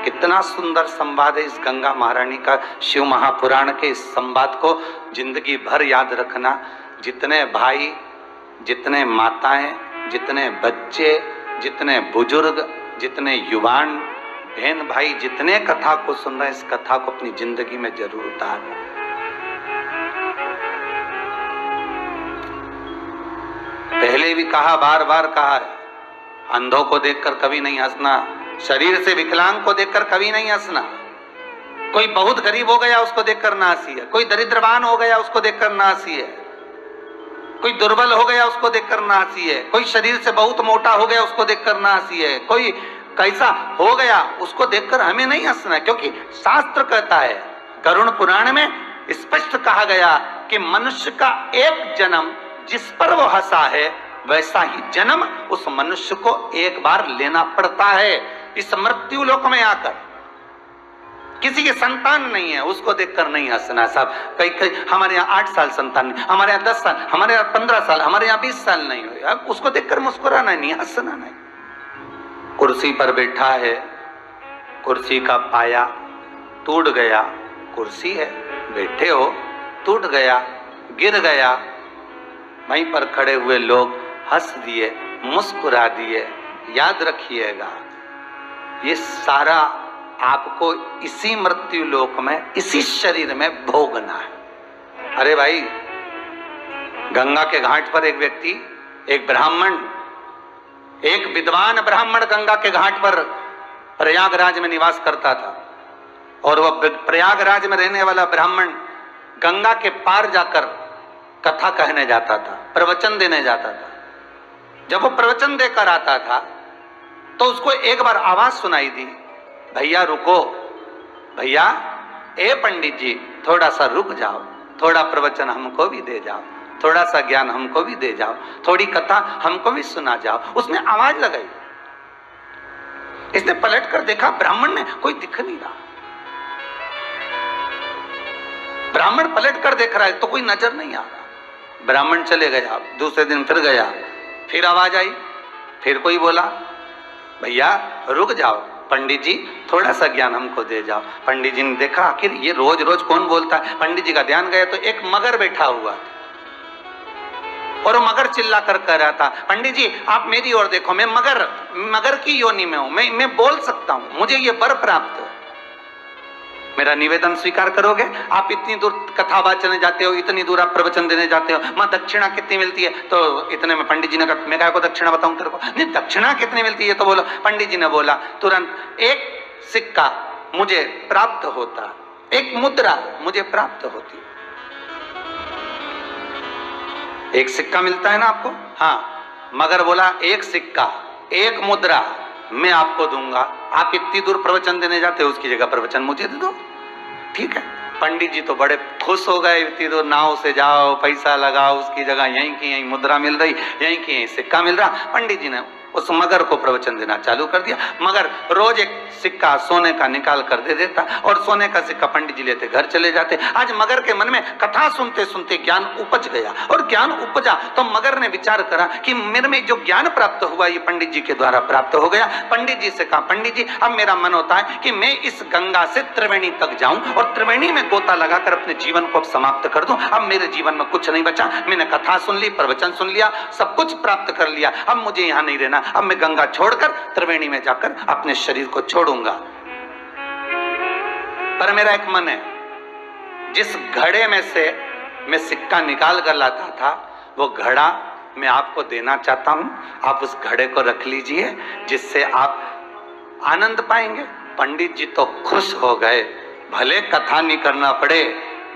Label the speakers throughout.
Speaker 1: कितना सुंदर संवाद है इस गंगा महारानी का। शिव महापुराण के इस संवाद को जिंदगी भर याद रखना। जितने भाई, जितने माताएं, जितने बच्चे, जितने बुजुर्ग, जितने युवान बहन भाई जितने कथा को सुन रहे हैं, इस कथा को अपनी जिंदगी में जरूर उतारना। पहले भी कहा, बार बार कहा है, अंधों को देखकर कभी नहीं हंसना, शरीर से विकलांग को देखकर कभी नहीं हंसना। कोई बहुत गरीब हो गया उसको देखकर ना हंसी है, कोई दरिद्रवान हो गया उसको देखकर ना हंसी है, कोई दुर्बल हो गया उसको देखकर ना हंसी है, कोई शरीर से बहुत मोटा हो गया उसको देखकर ना हंसी है, कोई कैसा हो गया उसको देखकर हमें नहीं हंसना। क्योंकि शास्त्र कहता है, गरुड़ पुराण में स्पष्ट कहा गया कि मनुष्य का एक जन्म जिस पर वो हंसा है, वैसा ही जन्म उस मनुष्य को एक बार लेना पड़ता है। इस मृत्यु लोक में आकर किसी की संतान नहीं है उसको देखकर नहीं हंसना साहब। कई हमारे यहाँ 8 साल संतान नहीं, हमारे यहाँ 10 साल, हमारे यहाँ 15 साल, हमारे यहाँ 20 साल नहीं हुए, अब उसको देखकर मुस्कुराना नहीं, हंसना नहीं। कुर्सी पर बैठा है, कुर्सी का पाया टूट गया, कुर्सी है, बैठे हो, टूट गया, गिर गया, वहीं पर खड़े हुए लोग हंस दिए, मुस्कुरा दिए। याद रखिएगा, ये सारा आपको इसी मृत्यु लोक में, इसी शरीर में भोगना है। अरे भाई, गंगा के घाट पर एक व्यक्ति, एक ब्राह्मण, एक विद्वान ब्राह्मण गंगा के घाट पर प्रयागराज में निवास करता था। और वह प्रयागराज में रहने वाला ब्राह्मण गंगा के पार जाकर कथा कहने जाता था, प्रवचन देने जाता था। जब वो प्रवचन देकर आता था तो उसको एक बार आवाज सुनाई दी, भैया रुको, भैया, ए पंडित जी थोड़ा सा रुक जाओ, थोड़ा प्रवचन हमको भी दे जाओ, थोड़ा सा ज्ञान हमको भी दे जाओ, थोड़ी कथा हमको भी सुना जाओ। उसने आवाज लगाई, इसने पलट कर देखा, ब्राह्मण ने कोई दिख नहीं रहा। ब्राह्मण पलट कर देख रहा है तो कोई नजर नहीं आ रहा। ब्राह्मण चले गया, दूसरे दिन फिर गया, फिर आवाज आई, फिर कोई बोला, भैया रुक जाओ, पंडित जी थोड़ा सा ज्ञान हमको दे जाओ। पंडित जी ने देखा आखिर ये रोज रोज कौन बोलता है। पंडित जी का ध्यान गया तो एक मगर बैठा हुआ था और मगर चिल्ला कर कह रहा था, पंडित जी आप मेरी ओर देखो, मैं मगर की योनि में हूं, मैं बोल सकता हूं, मुझे ये वर प्राप्त हो, मेरा निवेदन स्वीकार करोगे? आप इतनी दूर कथा वाचने जाते हो, इतनी दूर आप प्रवचन देने जाते हो, मां दक्षिणा कितनी मिलती है? तो इतने में पंडित जी ने कहा, मैं क्या को दक्षिणा बताऊं तेरे को? नहीं, दक्षिणा कितनी मिलती है तो बोलो। पंडित जी ने बोला, तुरंत एक सिक्का मुझे प्राप्त होता, एक मुद्रा मुझे प्राप्त होती। एक सिक्का मिलता है ना आपको? हाँ। मगर बोला, एक सिक्का, एक मुद्रा मैं आपको दूंगा, आप इतनी दूर प्रवचन देने जाते हो, उसकी जगह प्रवचन मुझे दे दो। ठीक है। पंडित जी तो बड़े खुश हो गए, इतनी दूर नाव से जाओ, पैसा लगाओ, उसकी जगह यहीं की यहीं मुद्रा मिल रही, यहीं की यहीं सिक्का मिल रहा। पंडित जी ने उस मगर को प्रवचन देना चालू कर दिया। मगर रोज एक सिक्का सोने का निकाल कर दे देता और सोने का सिक्का पंडित जी लेते घर चले जाते। आज मगर के मन में कथा सुनते सुनते ज्ञान उपज गया और ज्ञान उपजा तो मगर ने विचार करा कि मेरे में जो ज्ञान प्राप्त हुआ ये पंडित जी के द्वारा प्राप्त हो गया। पंडित जी से कहा, पंडित जी अब मेरा मन होता है कि मैं इस गंगा से त्रिवेणी तक जाऊं और त्रिवेणी में गोता लगाकर अपने जीवन को समाप्त कर दूं। अब मेरे जीवन में कुछ नहीं बचा, मैंने कथा सुन ली, प्रवचन सुन लिया, सब कुछ प्राप्त कर लिया, अब मुझे यहाँ नहीं रहना, अब मैं गंगा छोड़कर त्रिवेणी में जाकर अपने शरीर को छोड़ूंगा। पर मेरा एक मन है, जिस घड़े में से मैं सिक्का निकाल कर लाता था वो घड़ा मैं आपको देना चाहता हूं, आप उस घड़े को रख लीजिए जिससे आप आनंद पाएंगे। पंडित जी तो खुश हो गए, भले कथा नहीं करना पड़े,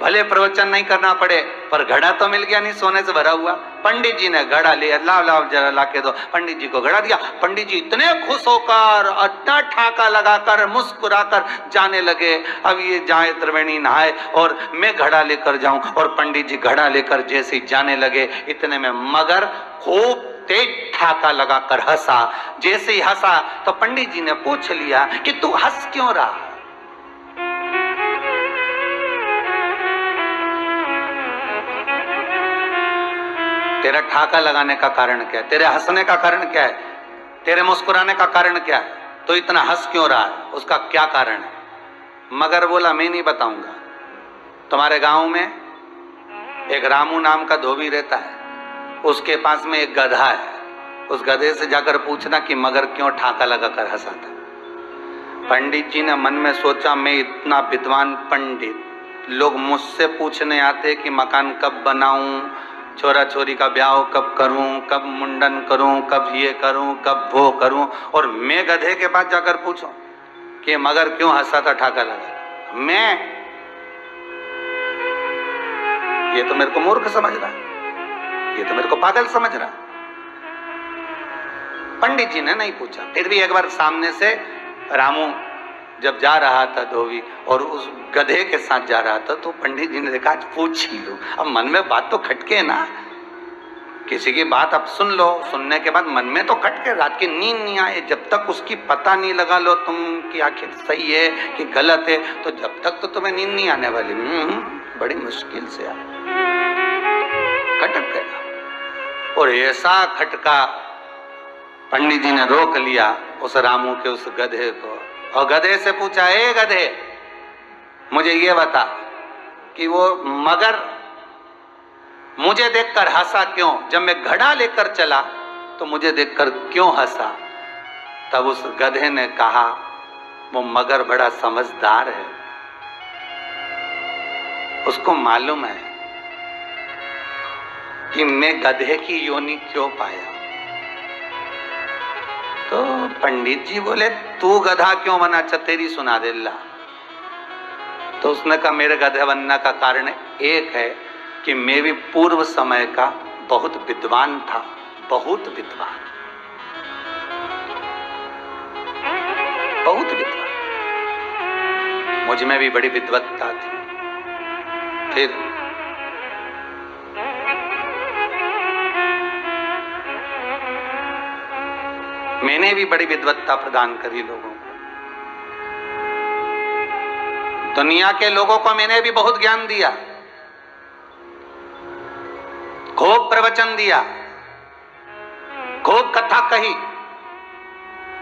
Speaker 1: भले प्रवचन नहीं करना पड़े, पर घड़ा तो मिल गया नहीं, सोने से भरा हुआ। पंडित जी ने घड़ा लिया, लाओ जरा ला के दो। पंडित जी को घड़ा दिया। पंडित जी इतने खुश होकर, इतना ठाका लगाकर, मुस्कुराकर जाने लगे, अब ये जाए त्रिवेणी नहाए और मैं घड़ा लेकर जाऊं। और पंडित जी घड़ा लेकर जैसे ही जाने लगे, इतने में मगर खूब तेज ठाका लगाकर हंसा। जैसे ही हंसा तो पंडित जी ने पूछ लिया कि तू हंस क्यों रहा? तेरा ठाका लगाने का कारण क्या है? तेरे हंसने का कारण क्या है? तेरे मुस्कुराने का कारण क्या है? तो इतना हंस क्यों रहा है, उसका क्या कारण है? मगर बोला मैं नहीं बताऊंगा। तुम्हारे गांव में एक रामू नाम का धोबी रहता है, उसके पास में एक गधा है, उस गधे से जाकर पूछना कि मगर क्यों ठाका लगाकर हंसा था। पंडित जी ने मन में सोचा, मैं इतना विद्वान पंडित, लोग मुझसे पूछने आते कि मकान कब बनाऊं, छोरा छोरी का ब्याह कब करूं, कब मुंडन करूं, कब ये करूं, कब वो करूं, और मैं गधे के पास जाकर पूछूं कि मगर क्यों हंसा था ठाका लगा। मैं ये तो मेरे को मूर्ख समझ रहा है, ये तो मेरे को पागल समझ रहा है। पंडित जी ने नहीं पूछा। फिर भी एक बार सामने से रामू जब जा रहा था धोबी और उस गधे के साथ जा रहा था, तो पंडित जी ने देखा आज पूछ ही लो। अब मन में बात तो खटके ना, किसी की बात अब सुन लो, सुनने के बाद मन में तो खटके, रात की नींद नहीं आए, जब तक उसकी पता नहीं लगा लो तुम कि आखिर सही है कि गलत है, तो जब तक तो तुम्हें नींद नहीं आने वाली। बड़ी मुश्किल से खटक गया, और ऐसा खटका पंडित जी ने रोक लिया उस रामू के उस गधे को, और गधे से पूछा, ए गधे मुझे ये बता कि वो मगर मुझे देखकर हंसा क्यों, जब मैं घड़ा लेकर चला तो मुझे देखकर क्यों हंसा? तब उस गधे ने कहा, वो मगर बड़ा समझदार है, उसको मालूम है कि मैं गधे की योनि क्यों पाया। तो पंडित जी बोले, तू गधा क्यों बना, तेरी सुना दे ला। तो उसने कहा, मेरे गधे बनने का कारण एक है कि मैं भी पूर्व समय का बहुत विद्वान था, बहुत विद्वान, बहुत विद्वान, मुझ में भी बड़ी विद्वत्ता थी। फिर मैंने भी बड़ी विद्वत्ता प्रदान करी लोगों को, दुनिया के लोगों को मैंने भी बहुत ज्ञान दिया, खूब प्रवचन दिया, खूब कथा कही,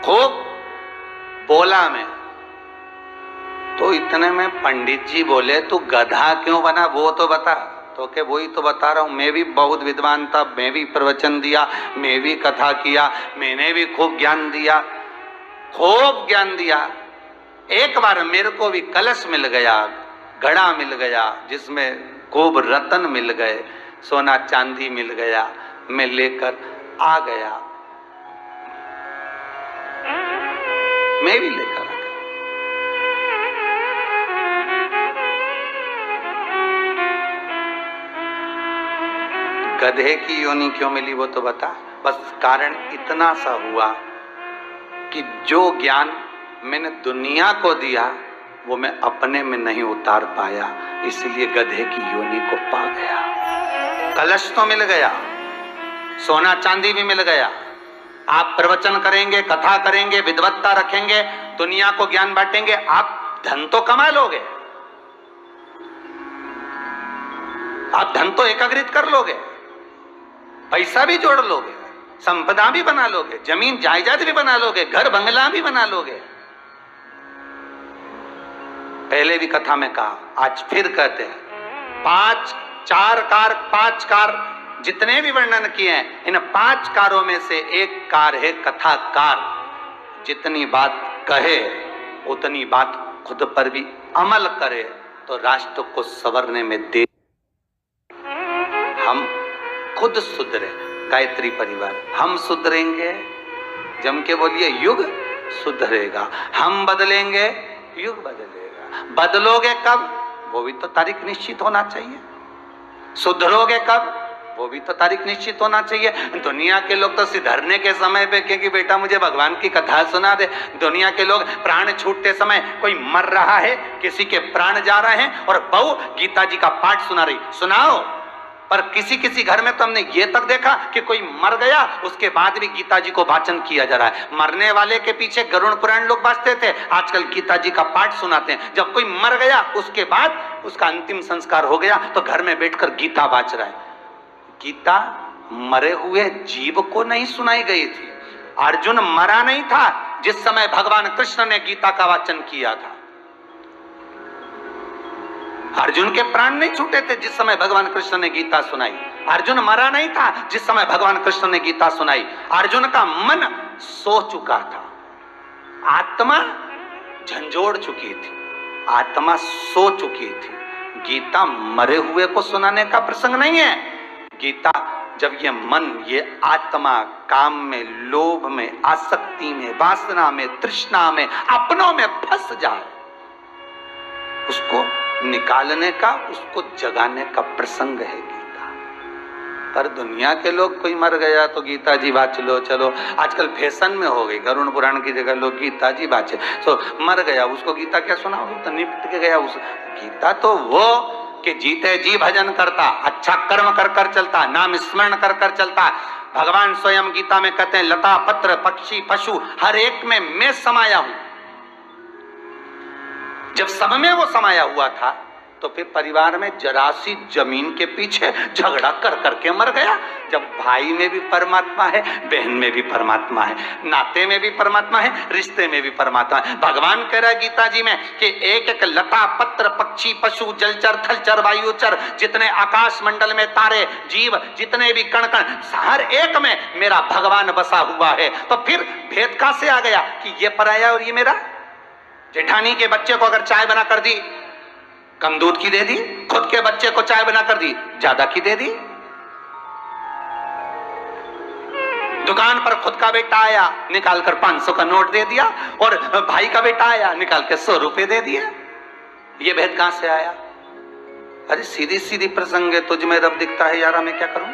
Speaker 1: खूब बोला मैं। तो इतने में पंडित जी बोले, तू गधा क्यों बना वो तो बता। तो के वही तो बता रहा हूं, मैं भी बहुत विद्वान था, मैं भी प्रवचन दिया, मैं भी कथा किया, मैंने भी खूब ज्ञान दिया, खूब ज्ञान दिया। एक बार मेरे को भी कलश मिल गया, घड़ा मिल गया, जिसमें खूब रतन मिल गए, सोना चांदी मिल गया, मैं लेकर आ गया, मैं भी लेकर आ गया। गधे की योनि क्यों मिली वो तो बता। बस कारण इतना सा हुआ कि जो ज्ञान मैंने दुनिया को दिया वो मैं अपने में नहीं उतार पाया, इसलिए गधे की योनि को पा गया। कलश तो मिल गया, सोना चांदी भी मिल गया, आप प्रवचन करेंगे, कथा करेंगे, विद्वत्ता रखेंगे, दुनिया को ज्ञान बांटेंगे, आप धन तो कमा लोगे, आप धन तो एकाग्रित कर लोगे, पैसा भी जोड़ लोगे, संपदा भी बना लोगे, जमीन जायदाद भी बना लोगे, घर बंगला भी बना लोगे। पहले भी कथा में कहा, आज फिर कहते हैं, 5 कार जितने भी वर्णन किए हैं, इन 5 कारों में से एक कार है कथाकार। जितनी बात कहे उतनी बात खुद पर भी अमल करे तो राष्ट्र को संवरने में दे। हम खुद सुधरे, गायत्री परिवार, हम सुधरेंगे, जम के बोलिए, युग सुधरेगा। हम बदलेंगे, युग बदलेगा। बदलोगे कब, वो भी तो तारीख निश्चित होना चाहिए। सुधरोगे कब, वो भी तो तारीख निश्चित होना चाहिए। दुनिया के लोग तो सिधरने के समय पे कि बेटा मुझे भगवान की कथा सुना दे। दुनिया के लोग प्राण छूटते समय, कोई मर रहा है, किसी के प्राण जा रहे हैं और बहू गीता जी का पाठ सुना रही, सुनाओ। पर किसी किसी घर में तो हमने ये तक देखा कि कोई मर गया, उसके बाद भी गीता जी को वाचन किया जा रहा है। मरने वाले के पीछे गरुड़ पुराण लोग बांटते थे, आजकल गीता जी का पाठ सुनाते हैं। जब कोई मर गया उसके बाद उसका अंतिम संस्कार हो गया तो घर में बैठकर गीता बांच रहा है। गीता मरे हुए जीव को नहीं सुनाई गई थी। अर्जुन मरा नहीं था, जिस समय भगवान कृष्ण ने गीता का वाचन किया था। अर्जुन के प्राण नहीं छूटे थे जिस समय भगवान कृष्ण ने गीता सुनाई। अर्जुन मरा नहीं था जिस समय भगवान कृष्ण ने गीता सुनाई। अर्जुन का मन सो चुका था, आत्मा झंझोड़ चुकी थी, आत्मा सो चुकी थी। गीता मरे हुए को सुनाने का प्रसंग नहीं है। गीता जब ये मन, ये आत्मा काम में, लोभ में, आसक्ति में, वासना में, तृष्णा में, अपनों में फंस जाए, उसको निकालने का, उसको जगाने का प्रसंग है गीता। पर दुनिया के लोग, कोई मर गया तो गीता जी वाच लो, चलो आजकल फैशन में हो गई, गरुण पुराण की जगह लोग गीता जी वाचे। तो मर गया उसको गीता क्या सुनाओगे, तो निपट के गया उस। गीता तो वो कि जीते जी भजन करता, अच्छा कर्म कर कर चलता, नाम स्मरण कर कर चलता। भगवान स्वयं गीता में कहते हैं, लता पत्र पक्षी पशु हर एक में मैं समाया हूं। जब सब में वो समाया हुआ था तो फिर परिवार में जरा सी जमीन के पीछे झगड़ा कर करके मर गया। जब भाई में भी परमात्मा है, बहन में भी परमात्मा है, नाते में भी परमात्मा है, रिश्ते में भी परमात्मा है। भगवान कह रहा है गीता जी में कि एक एक लता पत्र पक्षी पशु जलचर थलचर वायुचर, जितने आकाश मंडल में तारे जीव, जितने भी कण कण, हर एक में मेरा भगवान बसा हुआ है। तो फिर भेद कहां से आ गया कि ये पराया और ये मेरा। जेठानी के बच्चे को अगर चाय बना कर दी, कम दूध की दे दी, खुद के बच्चे को चाय बना कर दी, ज्यादा की दे दी। दुकान पर खुद का बेटा आया, निकाल कर 500 का नोट दे दिया, और भाई का बेटा आया, निकाल के 100 रुपए दे दिए। ये भेद कहां से आया? अरे सीधी सीधी प्रसंग है, तुझ में रब दिखता है यारा, मैं क्या करूं।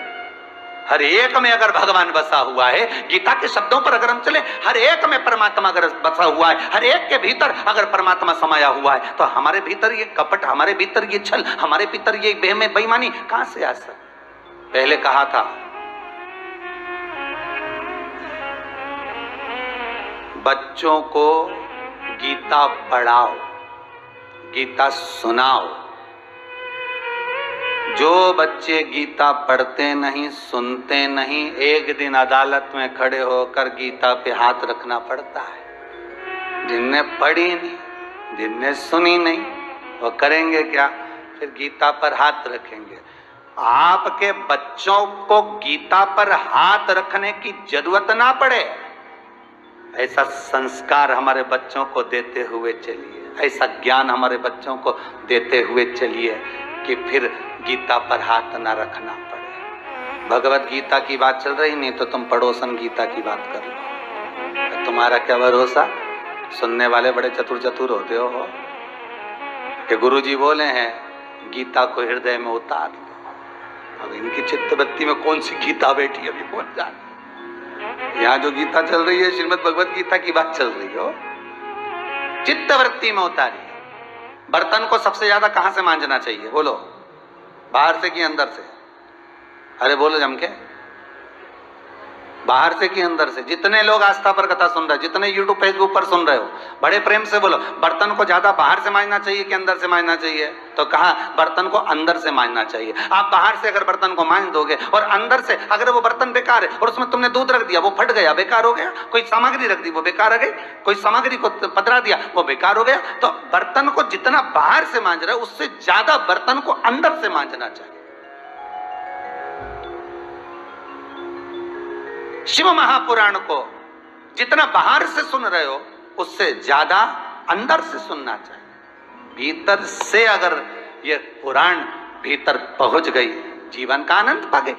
Speaker 1: हर एक में अगर भगवान बसा हुआ है, गीता के शब्दों पर अगर हम चले, हर एक में परमात्मा अगर बसा हुआ है, हर एक के भीतर अगर परमात्मा समाया हुआ है, तो हमारे भीतर ये कपट, हमारे भीतर ये छल, हमारे भीतर ये बेईमानी कहां से आ सकती। पहले कहा था बच्चों को गीता पढ़ाओ, गीता सुनाओ। जो बच्चे गीता पढ़ते नहीं, सुनते नहीं, एक दिन अदालत में खड़े होकर गीता पे हाथ रखना पड़ता है। जिनने पढ़ी नहीं, जिनने सुनी नहीं, वो करेंगे क्या? फिर गीता पर हाथ रखेंगे। आपके बच्चों को गीता पर हाथ रखने की जरूरत ना पड़े, ऐसा संस्कार हमारे बच्चों को देते हुए चलिए, ऐसा ज्ञान हमारे बच्चों को देते हुए चलिए कि फिर गीता पर हाथ ना रखना पड़े। भगवत गीता की बात चल रही, नहीं तो तुम पड़ोसन गीता की बात कर लो। तुम्हारा क्या भरोसा, सुनने वाले बड़े चतुर चतुर होते हो कि गुरुजी बोले हैं गीता को हृदय में उतार लो। अब इनकी चित्तवृत्ति में कौन सी गीता बैठी अभी कौन जाने। यहाँ जो गीता चल रही है, श्रीमद् भगवत गीता की बात चल रही हो, चित्तवृत्ति में उतारी। बर्तन को सबसे ज्यादा कहां से मांजना चाहिए बोलो, बाहर से कि अंदर से? अरे बोलो जम के, बाहर से कि अंदर से? जितने लोग आस्था पर कथा सुन रहे, जितने यूट्यूब फेसबुक पर सुन रहे हो, बड़े प्रेम से बोलो, बर्तन को ज्यादा बाहर से मांजना चाहिए कि अंदर से मांजना चाहिए? तो कहा बर्तन को अंदर से मांजना चाहिए। आप बाहर से अगर बर्तन को मांज दोगे और अंदर से अगर वो बर्तन बेकार है और उसमें तुमने दूध रख दिया, वो फट गया, बेकार हो गया। कोई सामग्री रख दी, वो बेकार हो गई। कोई सामग्री को पधरा दिया, वो बेकार हो गया। तो बर्तन को जितना बाहर से मांज रहे हो, उससे ज्यादा बर्तन को अंदर से मांजना चाहिए। शिव महापुराण को जितना बाहर से सुन रहे हो, उससे ज्यादा अंदर से सुनना चाहिए। भीतर से अगर ये पुराण भीतर पहुंच गई, जीवन का आनंद पा गए।